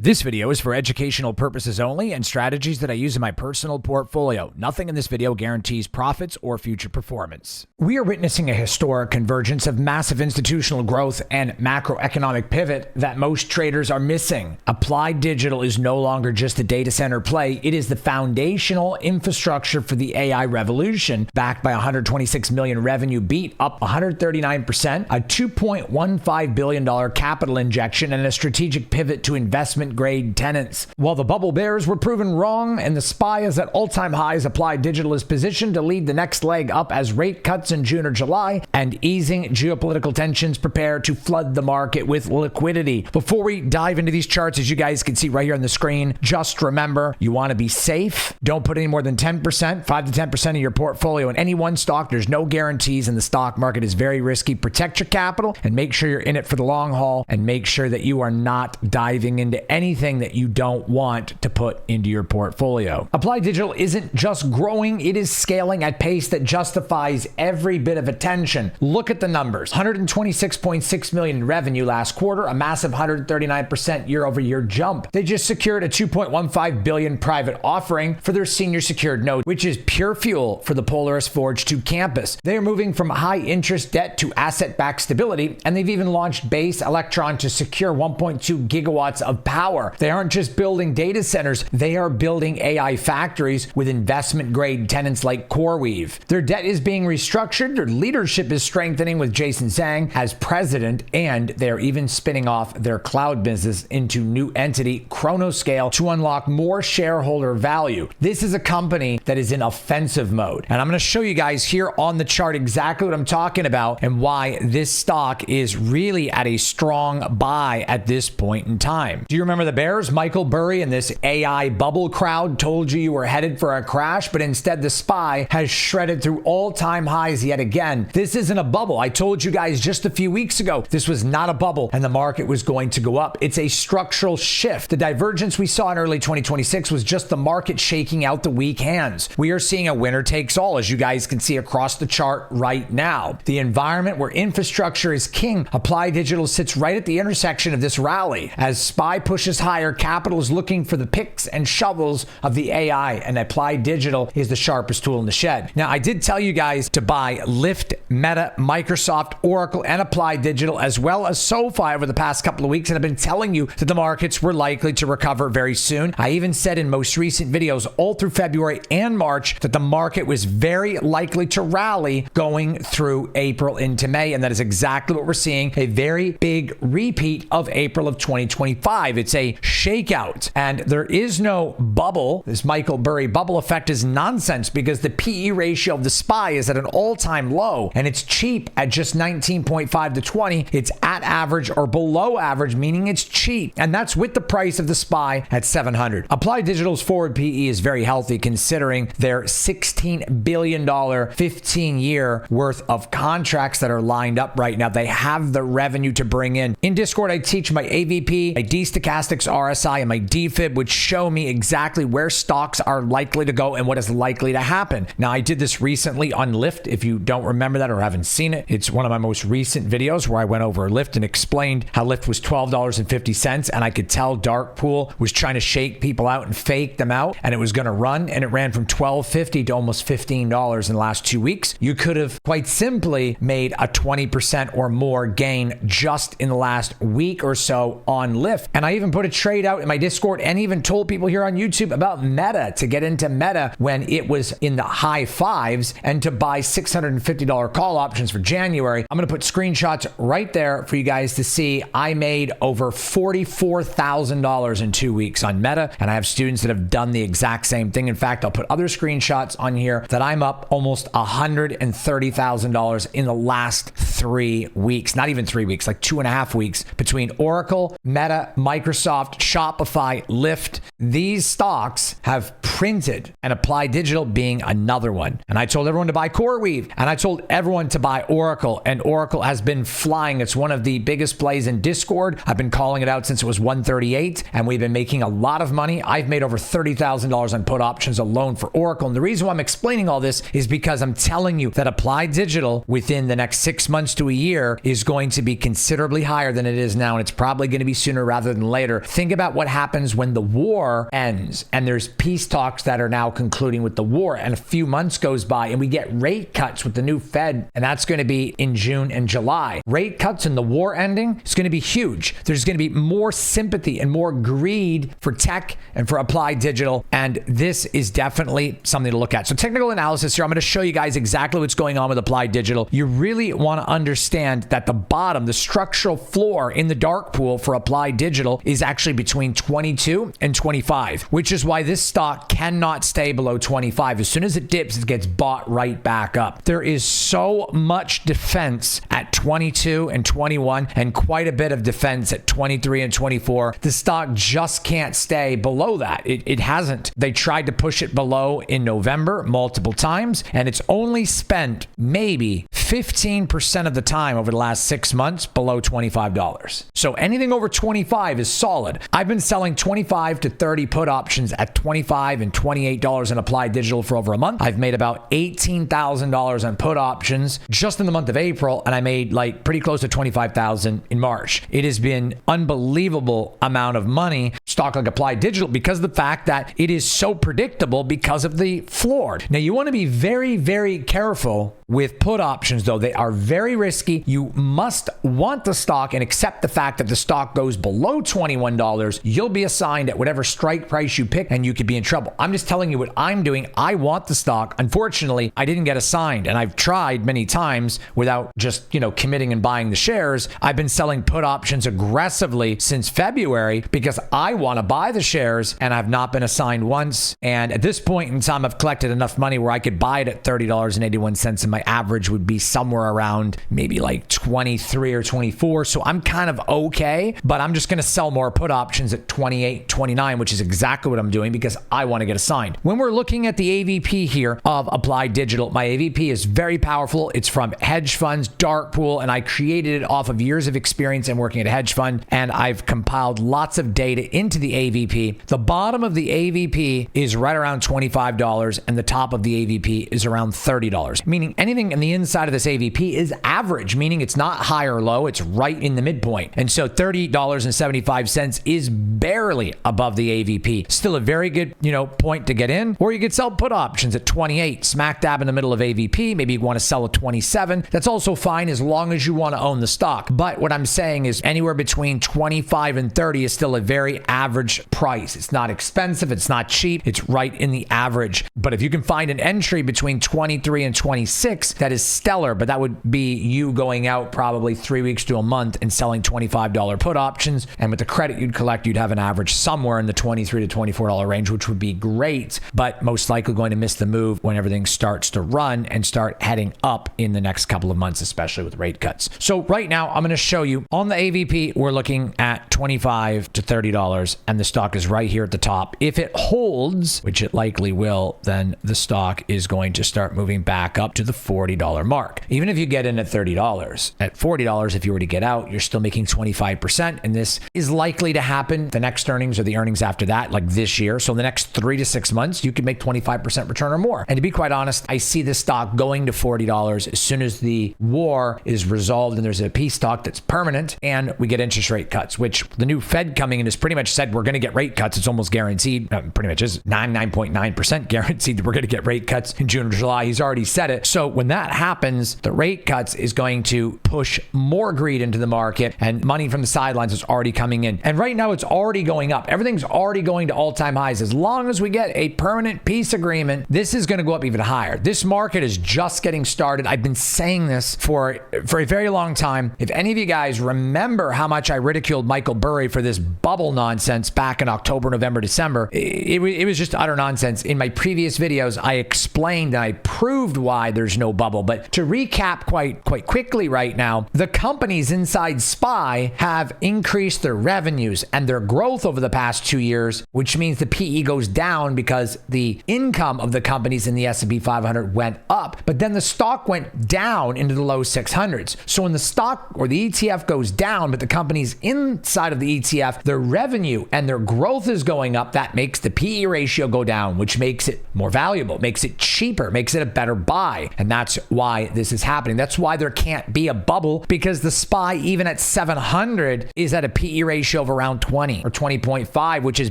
This video is for educational purposes only and strategies that I use in my personal portfolio. Nothing in this video guarantees profits or future performance. We are witnessing a historic convergence of massive institutional growth and macroeconomic pivot that most traders are missing. Applied Digital is no longer just a data center play. It is the foundational infrastructure for the AI revolution, backed by $126 million revenue beat, up 139%, a $2.15 billion capital injection, and a strategic pivot to investment grade tenants. While the bubble bears were proven wrong and the SPY is at all-time highs, Applied Digital is positioned to lead the next leg up as rate cuts in June or July and easing geopolitical tensions prepare to flood the market with liquidity. Before we dive into these charts, as you guys can see right here on the screen, just remember, you want to be safe. Don't put any more than 10%, 5 to 10% of your portfolio in any one stock. There's no guarantees, and the stock market is very risky. Protect your capital and make sure you're in it for the long haul, and make sure that you are not diving into anything that you don't want to put into your portfolio. Applied Digital isn't just growing, it is scaling at pace that justifies every bit of attention. Look at the numbers. $126.6 million in revenue last quarter, a massive 139% year-over-year jump. They just secured a $2.15 billion private offering for their senior secured note, which is pure fuel for the Polaris Forge 2 campus. They are moving from high interest debt to asset-backed stability, and they've even launched Base Electron to secure 1.2 gigawatts of power. They aren't just building data centers, they are building AI factories with investment-grade tenants like CoreWeave. Their debt is being restructured, their leadership is strengthening with Jason Zhang as president, and they're even spinning off their cloud business into new entity, Chronoscale, to unlock more shareholder value. This is a company that is in offensive mode, and I'm going to show you guys here on the chart exactly what I'm talking about and why this stock is really at a strong buy at this point in time. Do you remember the bears? Michael Burry and this AI bubble crowd told you were headed for a crash, but instead the SPY has shredded through all-time highs yet again. This isn't a bubble. I told you guys just a few weeks ago, this was not a bubble and the market was going to go up. It's a structural shift. The divergence we saw in early 2026 was just the market shaking out the weak hands. We are seeing a winner takes all, as you guys can see across the chart right now. The environment where infrastructure is king, Applied Digital sits right at the intersection of this rally. As SPY pushes higher, capital is looking for the picks and shovels of the AI, and Applied Digital is the sharpest tool in the shed. Now, I did tell you guys to buy Lyft, Meta, Microsoft, Oracle, and Applied Digital, as well as SoFi over the past couple of weeks, and I've been telling you that the markets were likely to recover very soon. I even said in most recent videos all through February and March that the market was very likely to rally going through April into May, and that is exactly what we're seeing, a very big repeat of April of 2025. It's a shakeout, and there is no bubble. This Michael Burry bubble effect is nonsense because the PE ratio of the SPY is at an all-time low, and it's cheap at just 19.5 to 20. It's at average or below average, meaning it's cheap, and that's with the price of the SPY at 700. Applied Digital's forward PE is very healthy considering their $16 billion 15-year worth of contracts that are lined up right now. They have the revenue to bring in. In Discord, I teach my AVP, my D-Stochastics RSI, and my DFib, which show me exactly where stocks are likely to go and what is likely to happen. Now, I did this recently on Lyft. If you don't remember that or haven't seen it, it's one of my most recent videos where I went over Lyft and explained how Lyft was $12.50, and I could tell Dark Pool was trying to shake people out and fake them out, and it was going to run, and it ran from $12.50 to almost $15 in the last 2 weeks. You could have quite simply made a 20% or more gain just in the last week or so on Lyft. And I even put a trade out in my Discord and even told people here on YouTube about Meta, to get into Meta when it was in the high fives and to buy $650 call options for January. I'm going to put screenshots right there for you guys to see. I made over $44,000 in 2 weeks on Meta, and I have students that have done the exact same thing. In fact, I'll put other screenshots on here that I'm up almost $130,000 in the last 3 weeks, not even 3 weeks, like 2.5 weeks, between Oracle, Meta, Microsoft, Shopify, Lyft. These stocks have printed, and Applied Digital being another one. And I told everyone to buy CoreWeave, and I told everyone to buy Oracle, and Oracle has been flying. It's one of the biggest plays in Discord. I've been calling it out since it was 138, and we've been making a lot of money. I've made over $30,000 on put options alone for Oracle. And the reason why I'm explaining all this is because I'm telling you that Applied Digital within the next 6 months to a year is going to be considerably higher than it is now, and it's probably going to be sooner rather than later. reminder, think about what happens when the war ends and there's peace talks that are now concluding with the war, and a few months goes by and we get rate cuts with the new Fed, and that's going to be in June and July. Rate cuts and the war ending is going to be huge. There's going to be more sympathy and more greed for tech and for Applied Digital, and this is definitely something to look at. So technical analysis here, I'm going to show you guys exactly what's going on with Applied Digital. You really want to understand that the bottom, the structural floor in the dark pool for Applied Digital is actually between 22 and 25, which is why this stock cannot stay below 25. As soon as it dips, it gets bought right back up. There is so much defense at 22 and 21 and quite a bit of defense at 23 and 24. The stock just can't stay below that. It hasn't. They tried to push it below in November multiple times, and it's only spent maybe 15% of the time over the last 6 months below $25. So anything over 25 is solid. I've been selling 25 to 30 put options at $25 and $28 in Applied Digital for over a month. I've made about $18,000 on put options just in the month of April, and I made like pretty close to $25,000 in March. It has been unbelievable amount of money, stock like Applied Digital, because of the fact that it is so predictable because of the floor. Now you want to be very, very careful with put options, though. They are very risky. You must want the stock and accept the fact that the stock goes below $21. You'll be assigned at whatever strike price you pick, and you could be in trouble. I'm just telling you what I'm doing. I want the stock. Unfortunately, I didn't get assigned, and I've tried many times without just, committing and buying the shares. I've been selling put options aggressively since February because I want to buy the shares, and I've not been assigned once. And at this point in time, I've collected enough money where I could buy it at $30.81, and my average would be somewhere around maybe like 23 or 24. So I'm kind of okay, but I'm just going to sell more put options at 28, 29, which is exactly what I'm doing because I want to get assigned. When we're looking at the AVP here of Applied Digital, my AVP is very powerful. It's from hedge funds, dark pool, and I created it off of years of experience in working at a hedge fund, and I've compiled lots of data into the AVP. The bottom of the AVP is right around $25, and the top of the AVP is around $30, meaning anything in the inside of this AVP is average, meaning it's not high or low, it's right in the midpoint. And so $30.75 is barely above the AVP. Still a very good, point to get in. Or you could sell put options at 28, smack dab in the middle of AVP. Maybe you want to sell at 27. That's also fine as long as you want to own the stock. But what I'm saying is anywhere between 25 and 30 is still a very average price. It's not expensive, it's not cheap, it's right in the average. But if you can find an entry between 23 and 26, that is stellar, but that would be you going out probably 3 weeks to a month and selling $25 put options. And with the credit you'd collect, you'd have an average somewhere in the $23 to $24 range, which would be great, but most likely going to miss the move when everything starts to run and start heading up in the next couple of months, especially with rate cuts. So right now, I'm going to show you on the AVP, we're looking at $25 to $30, and the stock is right here at the top. If it holds, which it likely will, then the stock is going to start moving back up to the $40 mark. Even if you get in at $30, at $40, if you were to get out, you're still making 25%. And this is likely to happen the next earnings or the earnings after that, like this year. So in the next 3 to 6 months, you could make 25% return or more. And to be quite honest, I see this stock going to $40 as soon as the war is resolved and there's a peace talk that's permanent and we get interest rate cuts, which the new Fed coming in has pretty much said we're going to get rate cuts. It's almost guaranteed. Pretty much is 99.9% guaranteed that we're going to get rate cuts in June or July. He's already said it. So when that happens, the rate cuts is going to push more greed into the market, and money from the sidelines is already coming in. And right now it's already going up. Everything's already going to all-time highs. As long as we get a permanent peace agreement, this is going to go up even higher. This market is just getting started. I've been saying this for a very long time. If any of you guys remember how much I ridiculed Michael Burry for this bubble nonsense back in October, November, December, it was just utter nonsense. In my previous videos, I explained and I proved why there's no bubble. But to recap quite quickly right now, the companies inside SPY have increased their revenues and their growth over the past 2 years, which means the PE goes down because the income of the companies in the S&P 500 went up, but then the stock went down into the low 600s. So when the stock or the ETF goes down, but the companies inside of the ETF, their revenue and their growth is going up, that makes the PE ratio go down, which makes it more valuable, makes it cheaper, makes it a better buy. And that's why this is happening. That's why there can't be a bubble, because the SPY, even at 700, is at a PE ratio of around 20 or 20.5, which is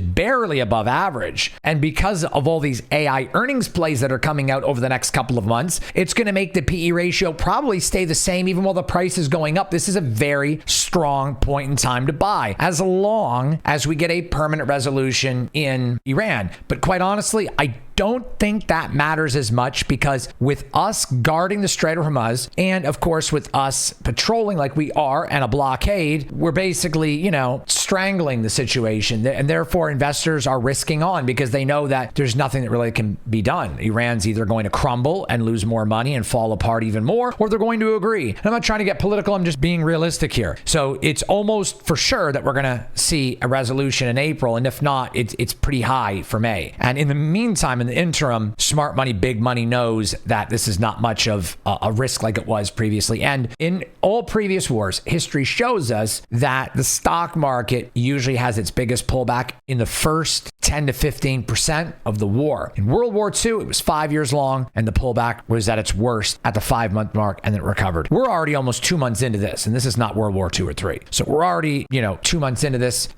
barely above average. And because of all these AI earnings plays that are coming out over the next couple of months, it's going to make the PE ratio probably stay the same even while the price is going up. This is a very strong point in time to buy, as long as we get a permanent resolution in Iran. But quite honestly, I don't think that matters as much, because with us guarding the Strait of Hormuz, and of course with us patrolling like we are and a blockade, we're basically, strangling the situation. And therefore investors are risking on because they know that there's nothing that really can be done. Iran's either going to crumble and lose more money and fall apart even more, or they're going to agree. And I'm not trying to get political, I'm just being realistic here. So it's almost for sure that we're going to see a resolution in April. And if not, it's pretty high for May. And in the meantime, in the interim, smart money, big money knows that this is not much of a risk like it was previously. And in all previous wars, history shows us that the stock market usually has its biggest pullback in the first 10 to 15% of the war. In World War II, it was 5 years long, and the pullback was at its worst at the 5-month mark, and then it recovered. We're already almost 2 months into this, and this is not World War II or III. So we're already, 2 months into this.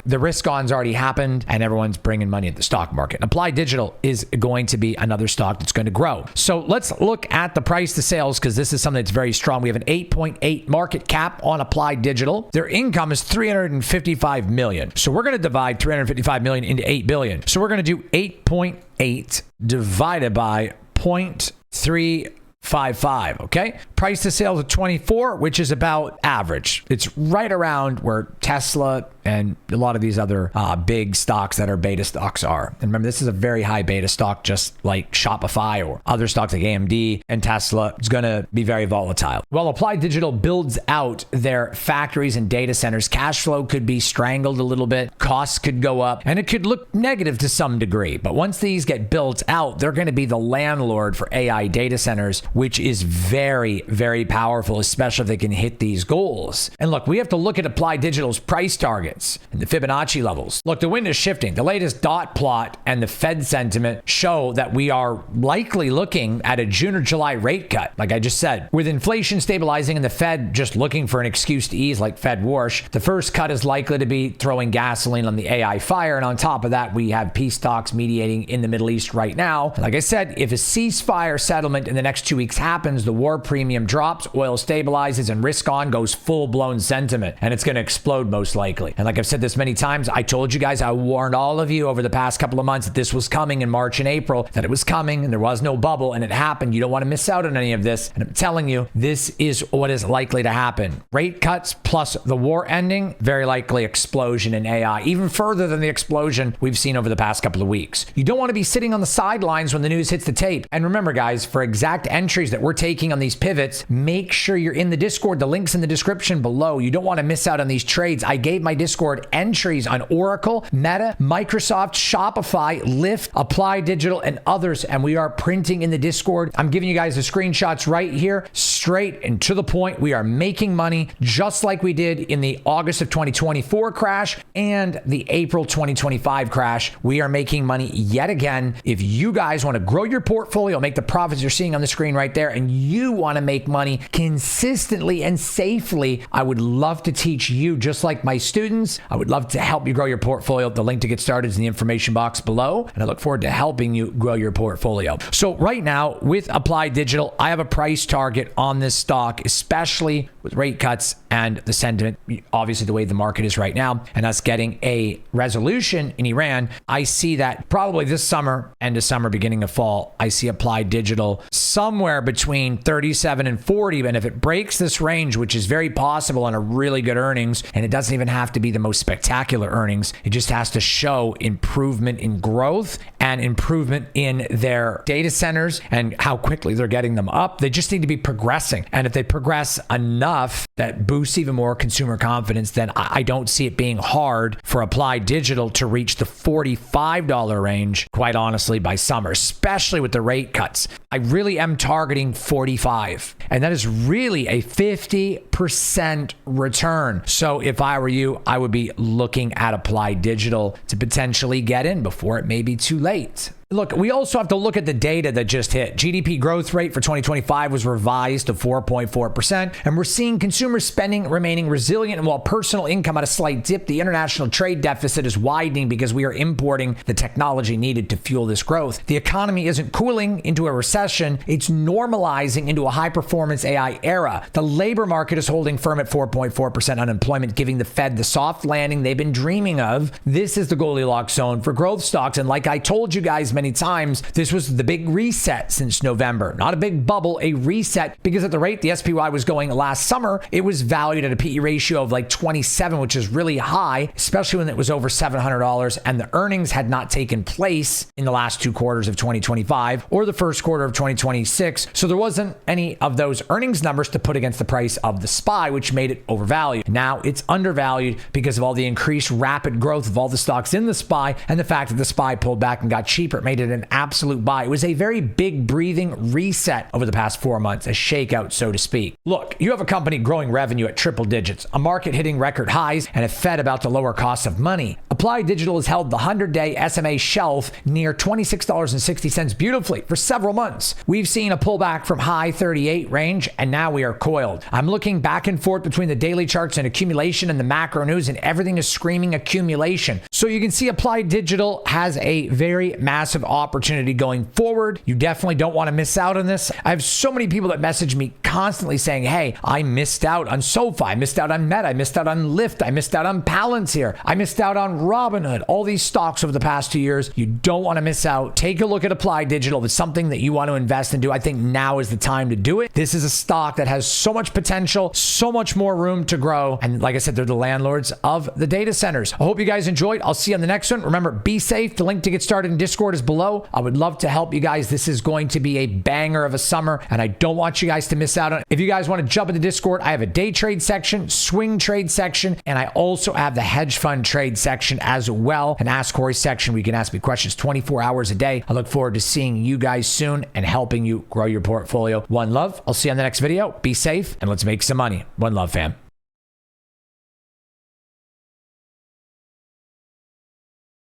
The risk on's already happened, and everyone's bringing money at the stock market. And Applied Digital is going to be another stock that's going to grow. So let's look at the price to sales, because this is something that's very strong. We have an 8.8 market cap on Applied Digital. Their income is $355 million. So we're going to divide $355 million into 8 billion. So we're going to do 8.8 divided by 0.355. Okay. Price to sales of 24, which is about average. It's right around where Tesla and a lot of these other big stocks that are beta stocks are. And remember, this is a very high beta stock, just like Shopify or other stocks like AMD and Tesla. It's going to be very volatile. While Applied Digital builds out their factories and data centers, cash flow could be strangled a little bit. Costs could go up, and it could look negative to some degree. But once these get built out, they're going to be the landlord for AI data centers, which is very, very powerful, especially if they can hit these goals. And look, we have to look at Applied Digital's price target and the Fibonacci levels. Look, the wind is shifting. The latest dot plot and the Fed sentiment show that we are likely looking at a June or July rate cut, like I just said. With inflation stabilizing and the Fed just looking for an excuse to ease like Fed Warsh, the first cut is likely to be throwing gasoline on the AI fire. And on top of that, we have peace talks mediating in the Middle East right now. Like I said, if a ceasefire settlement in the next 2 weeks happens, the war premium drops, oil stabilizes, and risk on goes full-blown sentiment. And it's going to explode most likely. And like I've said this many times, I told you guys, I warned all of you over the past couple of months that this was coming in March and April, that it was coming and there was no bubble, and it happened. You don't want to miss out on any of this. And I'm telling you, this is what is likely to happen. Rate cuts plus the war ending, very likely explosion in AI, even further than the explosion we've seen over the past couple of weeks. You don't want to be sitting on the sidelines when the news hits the tape. And remember, guys, for exact entries that we're taking on these pivots, make sure you're in the Discord. The link's in the description below. You don't want to miss out on these trades. I gave my Discord entries on Oracle, Meta, Microsoft, Shopify, Lyft, Applied Digital, and others. And we are printing in the Discord. I'm giving you guys the screenshots right here, straight and to the point. We are making money just like we did in the August of 2024 crash and the April 2025 crash. We are making money yet again. If you guys want to grow your portfolio, make the profits you're seeing on the screen right there, and you want to make money consistently and safely, I would love to teach you, just like my students. I would love to help you grow your portfolio. The link to get started is in the information box below, and I look forward to helping you grow your portfolio. So right now with Applied Digital, I have a price target on this stock, especially with rate cuts and the sentiment, obviously the way the market is right now, and us getting a resolution in Iran. I see that probably this summer, end of summer, beginning of fall, I see Applied Digital somewhere between 37 and 40. And if it breaks this range, which is very possible on a really good earnings, and it doesn't even have to be the most spectacular earnings, it just has to show improvement in growth and improvement in their data centers and how quickly they're getting them up. They just need to be progressing. And if they progress enough that boosts even more consumer confidence, then I don't see it being hard for Applied Digital to reach the $45 range quite honestly, by summer, especially with the rate cuts. I really am targeting 45, and that is really a 50% return. So if I were you, I would be looking at Applied Digital to potentially get in before it may be too late. Look, we also have to look at the data that just hit. GDP growth rate for 2025 was revised to 4.4%, and we're seeing consumer spending remaining resilient. And while personal income had a slight dip, the international trade deficit is widening because we are importing the technology needed to fuel this growth. The economy isn't cooling into a recession, it's normalizing into a high-performance AI era. The labor market is holding firm at 4.4% unemployment, giving the Fed the soft landing they've been dreaming of. This is the Goldilocks zone for growth stocks, and like I told you guys many times, this was the big reset since November. Not a big bubble, a reset, because at the rate the SPY was going last summer, it was valued at a PE ratio of like 27, which is really high, especially when it was over $700 and the earnings had not taken place in the last 2 quarters of 2025 or the first quarter of 2026. So there wasn't any of those earnings numbers to put against the price of the SPY, which made it overvalued. Now it's undervalued because of all the increased rapid growth of all the stocks in the SPY and the fact that the SPY pulled back and got cheaper. It made it an absolute buy. It was a very big breathing reset over the past 4 months, a shakeout, so to speak. Look, you have a company growing revenue at triple digits, a market hitting record highs, and a Fed about to lower costs of money. Applied Digital has held the 100-day SMA shelf near $26.60 beautifully for several months. We've seen a pullback from high 38 range, and now we are coiled. I'm looking back and forth between the daily charts and accumulation and the macro news, and everything is screaming accumulation. So you can see Applied Digital has a very massive opportunity going forward. You definitely don't want to miss out on this. I have so many people that message me constantly saying, hey, I missed out on SoFi, I missed out on Meta, I missed out on Lyft, I missed out on Palantir, I missed out on Robinhood, all these stocks over the past 2 years. You don't want to miss out. Take a look at Applied Digital. If it's something that you want to invest into, I think now is the time to do it. This is a stock that has so much potential, so much more room to grow. And like I said, they're the landlords of the data centers. I hope you guys enjoyed. I'll see you on the next one. Remember, be safe. The link to get started in Discord is below. I would love to help you guys. This is going to be a banger of a summer, and I don't want you guys to miss out on it. If you guys want to jump into Discord, I have a day trade section, swing trade section, and I also have the hedge fund trade section as well, an Ask Corey section where you can ask me questions 24 hours a day. I look forward to seeing you guys soon and helping you grow your portfolio. One love. I'll see you on the next video. Be safe, and let's make some money. One love, fam.